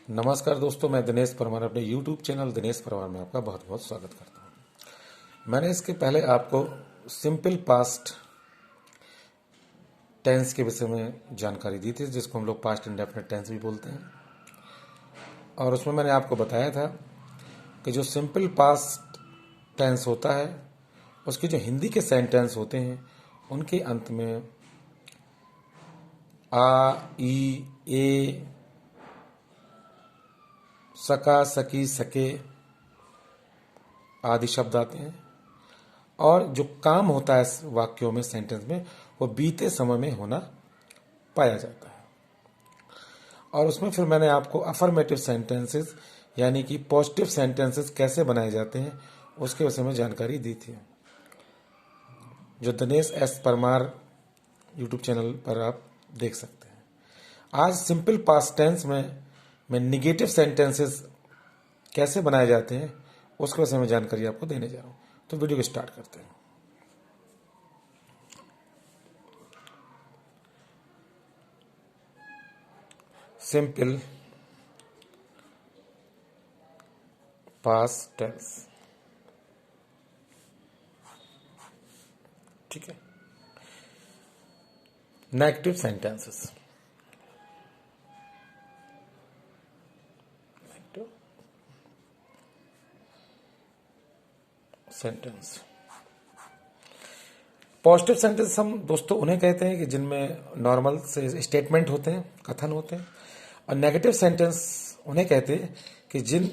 नमस्कार दोस्तों, मैं दिनेश परमार अपने YouTube चैनल दिनेश परमार में आपका बहुत बहुत स्वागत करता हूं। मैंने इसके पहले आपको सिंपल पास्ट टेंस के विषय में जानकारी दी थी, जिसको हम लोग पास्ट इंडेफिनिट टेंस भी बोलते हैं। और उसमें मैंने आपको बताया था कि जो सिंपल पास्ट टेंस होता है उसके जो हिंदी के सेंटेंस होते हैं उनके अंत में आ, ई, ए, सका, सकी, सके आदि शब्द आते हैं। और जो काम होता है इस वाक्यों में, सेंटेंस में, वो बीते समय में होना पाया जाता है। और उसमें फिर मैंने आपको अफर्मेटिव सेंटेंसेस यानी कि पॉजिटिव सेंटेंसेस कैसे बनाए जाते हैं उसके विषय में जानकारी दी थी, जो Dinesh S Parmar YouTube channel पर आप देख सकते हैं। आज सिंपल पास्ट टेंस में मैं निगेटिव सेंटेंसेस कैसे बनाए जाते हैं उसके विषय में जानकारी आपको देने जा रहा हूँ। तो वीडियो को स्टार्ट करते हैं। सिंपल पास्ट टेंस, ठीक है। Negative sentences, sentence. Positive sentence हम दोस्तों उन्हें कहते हैं कि जिनमें नॉर्मल से स्टेटमेंट होते हैं, कथन होते हैं। और नेगेटिव सेंटेंस उन्हें कहते हैं कि जिन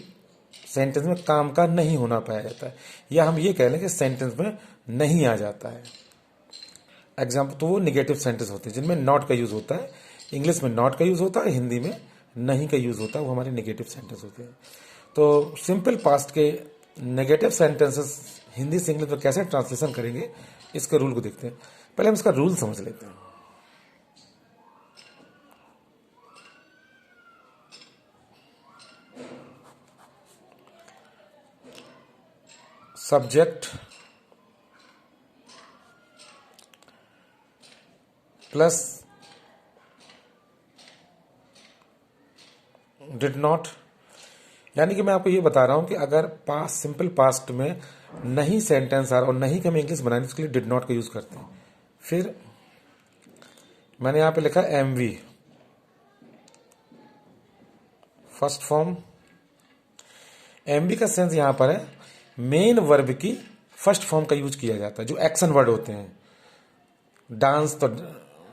सेंटेंस में काम का नहीं होना पाया जाता है, या हम ये कह लें कि सेंटेंस में नहीं आ जाता है। एग्जाम्पल तो वो निगेटिव सेंटेंस होते हैं जिनमें नॉट का यूज होता है। इंग्लिश में नॉट का यूज होता है, हिंदी में नहीं का यूज होता है, वो हमारे निगेटिव सेंटेंस होते हैं। तो सिंपल पास्ट के नेगेटिव सेंटेंसेस हिंदी से इंग्लिश में कैसे ट्रांसलेशन करेंगे, इसके रूल को देखते हैं। पहले हम इसका रूल समझ लेते हैं। सब्जेक्ट प्लस डिड नॉट, यानी कि मैं आपको ये बता रहा हूं कि अगर पास्ट, सिंपल पास्ट में नहीं सेंटेंस आ रहा और नहीं का मैं इंग्लिश बनाने उसके लिए डिड नॉट का यूज करते हैं। फिर मैंने यहां पे लिखा एमवी, फर्स्ट फॉर्म। एमवी का सेंस यहां पर है मेन वर्ब की फर्स्ट फॉर्म का यूज किया जाता है, जो एक्शन वर्ड होते हैं। डांस तो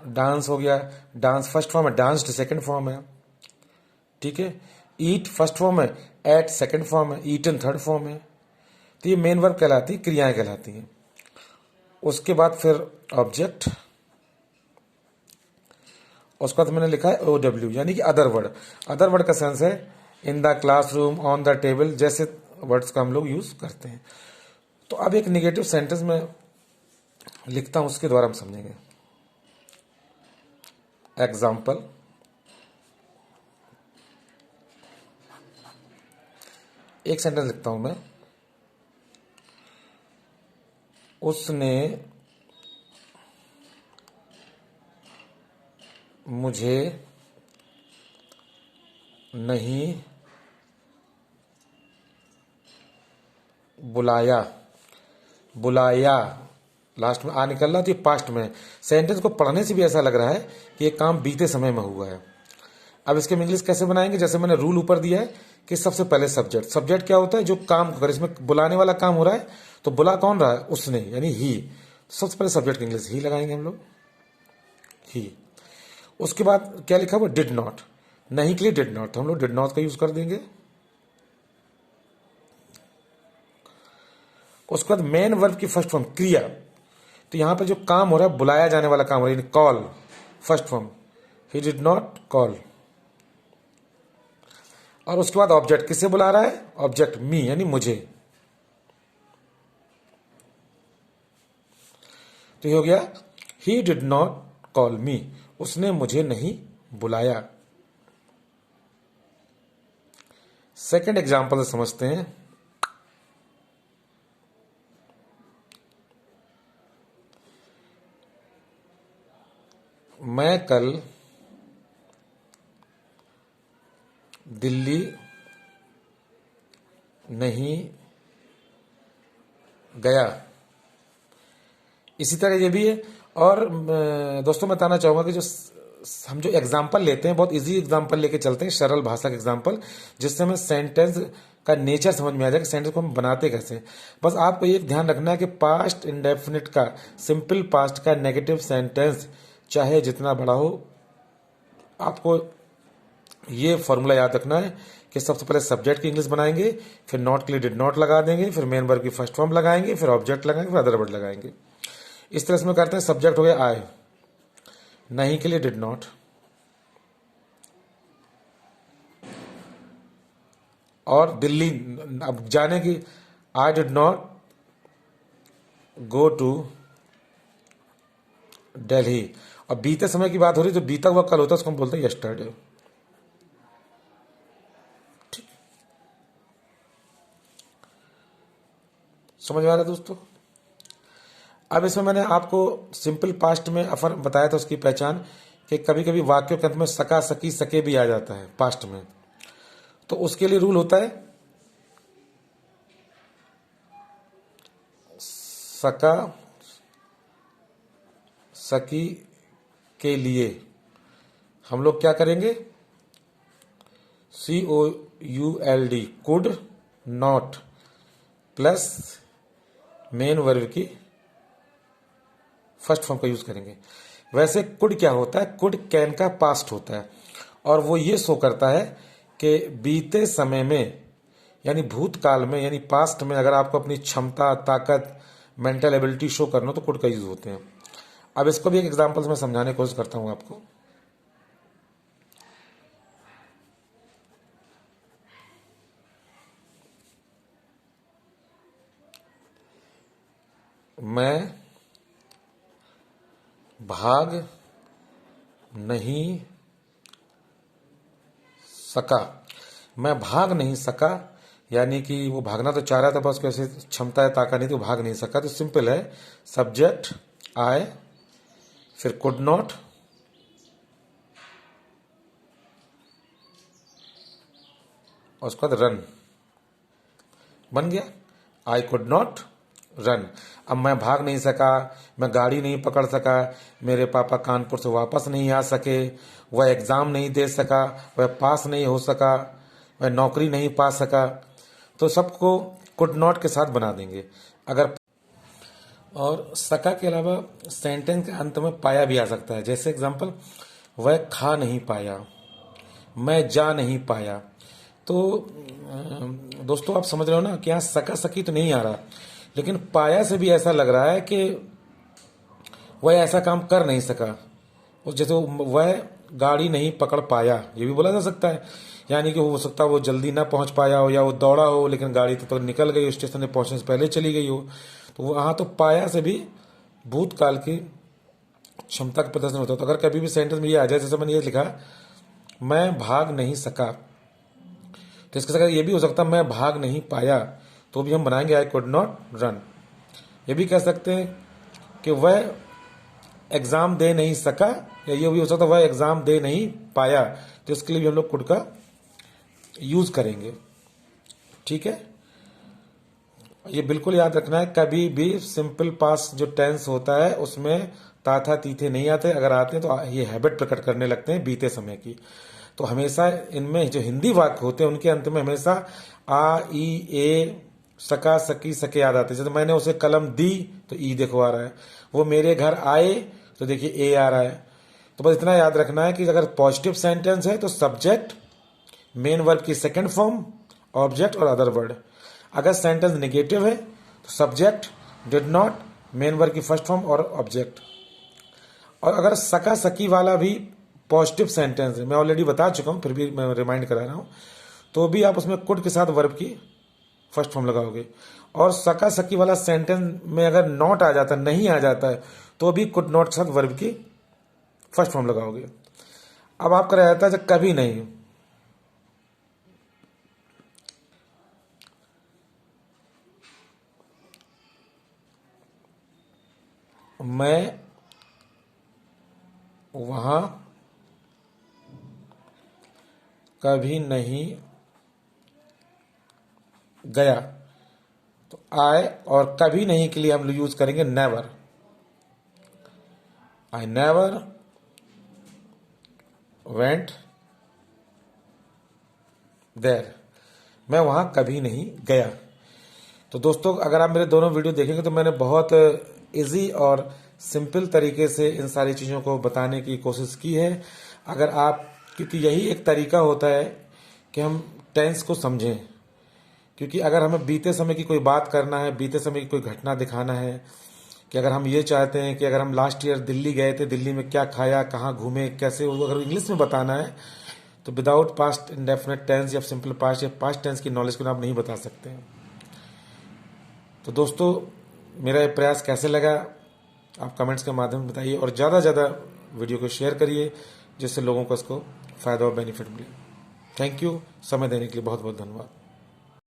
डांस हो गया, डांस फर्स्ट फॉर्म है, डांस्ड सेकंड फॉर्म है, ठीक है। ईट फर्स्ट फॉर्म है, एट सेकंड फॉर्म है, ईटन थर्ड फॉर्म है। तो ये मेन वर्ब कहलाती है, क्रियाएं कहलाती हैं। उसके बाद फिर ऑब्जेक्ट, उसके बाद मैंने लिखा है OW यानी कि अदर वर्ड। अदर वर्ड का सेंस है in the classroom, on the table जैसे वर्ड्स का हम लोग यूज करते हैं। तो अब एक निगेटिव सेंटेंस में लिखता हूं, उसके द्वारा हम समझेंगे। एग्जाम्पल, एक सेंटेंस लिखता हूं मैं। उसने मुझे नहीं बुलाया। बुलाया लास्ट में आ निकल रहा, तो ये पास्ट में। सेंटेंस को पढ़ने से भी ऐसा लग रहा है कि ये काम बीते समय में हुआ है। अब इसके इंग्लिश कैसे बनाएंगे? जैसे मैंने रूल ऊपर दिया है कि सबसे पहले सब्जेक्ट। सब्जेक्ट क्या होता है? जो काम, अगर इसमें बुलाने वाला काम हो रहा है तो बुला कौन रहा है? उसने, यानी ही। सबसे पहले सब्जेक्ट इंग्लिश ही लगाएंगे हम लोग, ही। उसके बाद क्या लिखा हुआ? Did not. नहीं के लिए डिड नॉट, तो हम लोग डिड नॉट का यूज कर देंगे। उसके बाद मेन वर्ब की फर्स्ट फॉर्म क्रिया, तो यहां पर जो काम हो रहा है, बुलाया जाने वाला काम हो रहा है, call, first form, he did not call. और उसके बाद ऑब्जेक्ट, किससे बुला रहा है? ऑब्जेक्ट मी, यानी मुझे। तो ये हो गया ही डिड नॉट कॉल मी, उसने मुझे नहीं बुलाया। सेकेंड एग्जाम्पल से समझते हैं। मैं कल दिल्ली नहीं गया। इसी तरह ये भी है। और दोस्तों मैं बताना चाहूँगा कि जो हम जो एग्जाम्पल लेते हैं, बहुत इजी एग्जाम्पल लेके चलते हैं, सरल भाषा के एग्जाम्पल, जिससे हमें सेंटेंस का नेचर समझ में आ जाए कि सेंटेंस को हम बनाते कैसे हैं। बस आपको ये ध्यान रखना है कि पास्ट इंडेफिनिट का, सिंपल पास्ट का नेगेटिव सेंटेंस चाहे जितना बड़ा हो, आपको ये फॉर्मूला याद रखना है कि सबसे पहले सब्जेक्ट की इंग्लिश बनाएंगे, फिर नॉट के लिए डिड नॉट लगा देंगे, फिर मेन वर्ब की फर्स्ट फॉर्म लगाएंगे, फिर ऑब्जेक्ट लगाएंगे, फिर अदर वर्ड लगाएंगे। इस तरह से में करते हैं। सब्जेक्ट हो गया आई, नहीं के लिए डिड नॉट, और दिल्ली अब जाने की, I did not go to Delhi. और बीते समय की बात हो रही है, तो बीता हुआ कल होता है उसको हम बोलते हैं यस्टरडे। समझ में आ रहा है दोस्तों? अब इसमें मैंने आपको सिंपल पास्ट में अफर बताया था उसकी पहचान, कि कभी कभी वाक्यों के अंत में सका, सकी, सके भी आ जाता है पास्ट में। तो उसके लिए रूल होता है सका, सकी के लिए हम लोग क्या करेंगे, COULD, could not plus main verb की फर्स्ट फॉर्म का यूज करेंगे। वैसे कुड क्या होता है, कुड कैन का पास्ट होता है, और वो ये शो करता है कि बीते समय में, यानी भूतकाल में, यानी पास्ट में, अगर आपको अपनी क्षमता, ताकत, मेंटल एबिलिटी शो करना हो तो कुड का यूज होते हैं। अब इसको भी एक एग्जांपल से मैं समझाने की कोशिश करता हूं आपको। मैं भाग नहीं सका। मैं भाग नहीं सका, यानी कि वो भागना तो चाह रहा था, बस कैसे क्षमता है, ताकत नहीं, तो भाग नहीं सका। तो सिंपल है, सब्जेक्ट आई, फिर कुड नॉट, और उसके बाद रन, बन गया आई कुड नॉट रन। अब मैं भाग नहीं सका, मैं गाड़ी नहीं पकड़ सका, मेरे पापा कानपुर से वापस नहीं आ सके, वह एग्जाम नहीं दे सका, वह पास नहीं हो सका, वह नौकरी नहीं पा सका। तो सबको कुड नॉट के साथ बना देंगे। अगर और सका के अलावा सेंटेंस के अंत में पाया भी आ सकता है। जैसे एग्जांपल, वह खा नहीं पाया, मैं जा नहीं पाया। तो दोस्तों आप समझ रहे हो ना कि यहाँ सका सकी तो नहीं आ रहा, लेकिन पाया से भी ऐसा लग रहा है कि वह ऐसा काम कर नहीं सका। उस जैसे वह गाड़ी नहीं पकड़ पाया, ये भी बोला जा सकता है, यानी कि हो सकता है वो जल्दी ना पहुंच पाया हो, या वो दौड़ा हो लेकिन गाड़ी तो निकल गई, स्टेशन में पहुंचने से पहले चली गई हो। तो वहां तो पाया से भी भूतकाल की क्षमता का प्रदर्शन होता है। तो अगर कभी भी सेंटेंस में ये आ जाए, जैसे मैंने ये लिखा, मैं भाग नहीं सका, तो इसके साथ ये भी हो सकता है मैं भाग नहीं पाया, तो भी हम बनाएंगे आई कुड नॉट रन। ये भी कह सकते हैं कि वह एग्जाम दे नहीं सका, या ये भी हो सकता है वह एग्जाम दे नहीं पाया, तो इसके लिए भी हम लोग कुड का यूज करेंगे। ठीक है, ये बिल्कुल याद रखना है, कभी भी सिंपल पास्ट जो टेंस होता है उसमें ताथा तीथे नहीं आते। अगर आते हैं तो ये हैबिट प्रकट करने लगते हैं बीते समय की। तो हमेशा इनमें जो हिंदी वाक्य होते हैं उनके अंत में हमेशा आ, ई, ए, सका, सकी, सके याद आते हैं। जैसे मैंने उसे कलम दी तो ई देखो आ रहा है, वो मेरे घर आए तो देखिए ए आ रहा है। तो बस इतना याद रखना है कि अगर पॉजिटिव सेंटेंस है तो सब्जेक्ट, मेन वर्ब की सेकंड फॉर्म, ऑब्जेक्ट और अदर वर्ड। अगर सेंटेंस नेगेटिव है तो subject, did not, main verb की फर्स्ट फॉर्म और ऑब्जेक्ट। और अगर सका सकी वाला भी पॉजिटिव सेंटेंस है, मैं ऑलरेडी बता चुका हूं, फिर भी मैं रिमाइंड करा रहा हूं, तो भी आप उसमें कुड के साथ वर्ब की फर्स्ट फॉर्म लगाओगे। और सका सकी वाला सेंटेंस में अगर नॉट आ जाता है, नहीं आ जाता है, तो भी कुड नॉट के साथ वर्ब की फर्स्ट फॉर्म लगाओगे। अब आपका रहता है जब कभी नहीं, मैं वहां कभी नहीं गया, तो आई और कभी नहीं के लिए हम यूज करेंगे never. I never went there, मैं वहां कभी नहीं गया। तो दोस्तों, अगर आप मेरे दोनों वीडियो देखेंगे तो मैंने बहुत इजी और सिंपल तरीके से इन सारी चीज़ों को बताने की कोशिश की है। अगर आप, क्योंकि यही एक तरीका होता है कि हम टेंस को समझें, क्योंकि अगर हमें बीते समय की कोई बात करना है, बीते समय की कोई घटना दिखाना है, कि अगर हम ये चाहते हैं कि अगर हम लास्ट ईयर दिल्ली गए थे, दिल्ली में क्या खाया, कहाँ घूमे, कैसे, अगर इंग्लिश में बताना है तो विदाउट पास्ट इंडेफिनेट टेंस या सिंपल पास्ट या पास्ट टेंस की नॉलेज को आप नहीं बता सकते हैं। तो दोस्तों, मेरा ये प्रयास कैसे लगा आप कमेंट्स के माध्यम से बताइए, और ज़्यादा से ज़्यादा वीडियो को शेयर करिए जिससे लोगों को इसको फ़ायदा और बेनिफिट मिले। थैंक यू, समय देने के लिए बहुत बहुत धन्यवाद।